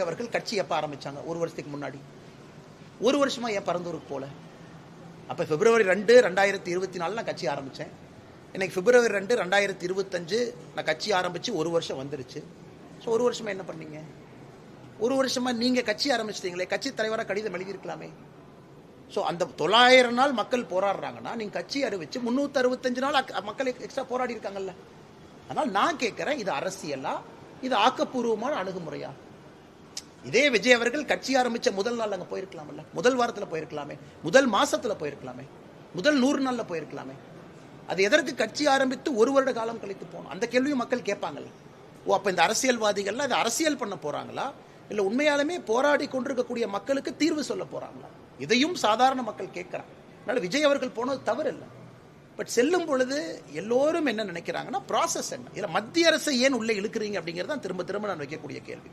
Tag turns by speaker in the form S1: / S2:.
S1: அவர்கள் கட்சி எப்ப ஆரம்பிச்சாங்க? ஒரு வருஷத்துக்கு முன்னாடி. ஒரு வருஷமா ஏன் பரந்தூருக்கு போல? அப்ப பிப்ரவரி 2, 2024 நான் கட்சி ஆரம்பிச்சேன். இன்னைக்கு பிப்ரவரி 2, 2025 நான் கட்சி ஆரம்பிச்சு ஒரு வருஷம் வந்துருச்சு. ஸோ ஒரு வருஷமா என்ன பண்ணீங்க? ஒரு வருஷமா நீங்க கட்சி ஆரம்பிச்சிட்டீங்களே, கட்சி தலைவராக கடிதம் எழுதியிருக்கலாமே. ஸோ அந்த 900 நாள் மக்கள் போராடுறாங்கன்னா நீங்க கட்சி அறிவிச்சு 365 நாள் மக்கள் எக்ஸ்ட்ரா போராடி இருக்காங்கல்ல. அதனால் நான் கேட்கிறேன், இது அரசியலா, இது ஆக்கப்பூர்வமான அணுகுமுறையா? இதே விஜய் அவர்கள் கட்சி ஆரம்பிச்ச முதல் நாள் அங்க போயிருக்கலாம்ல, முதல் வாரத்துல போயிருக்கலாமே, முதல் மாசத்துல போயிருக்கலாமே, முதல் 100 நாள்ல போயிருக்கலாமே. அது எதற்கு கட்சி ஆரம்பித்து ஒரு வருட காலம் கழித்து போகணும்? அந்த கேள்வியும் மக்கள் கேட்பாங்கல்ல. ஓ, அப்ப இந்த அரசியல்வாதிகள்லாம் இது அரசியல் பண்ண போறாங்களா, இல்ல உண்மையாலுமே போராடி கொண்டிருக்கக்கூடிய மக்களுக்கு தீர்வு சொல்ல போறாங்களா? இதையும் சாதாரண மக்கள் கேட்கிறாங்க. அதனால விஜய் அவர்கள் போனது தவறு இல்லை. பட் செல்லும் பொழுது எல்லோரும் என்ன நினைக்கிறாங்கன்னா, ப்ராசஸ் என்ன, இல்ல மத்திய அரசை ஏன் உள்ளே இழுக்கிறீங்க அப்படிங்கிறது தான் திரும்ப திரும்ப நான் வைக்கக்கூடிய கேள்வி.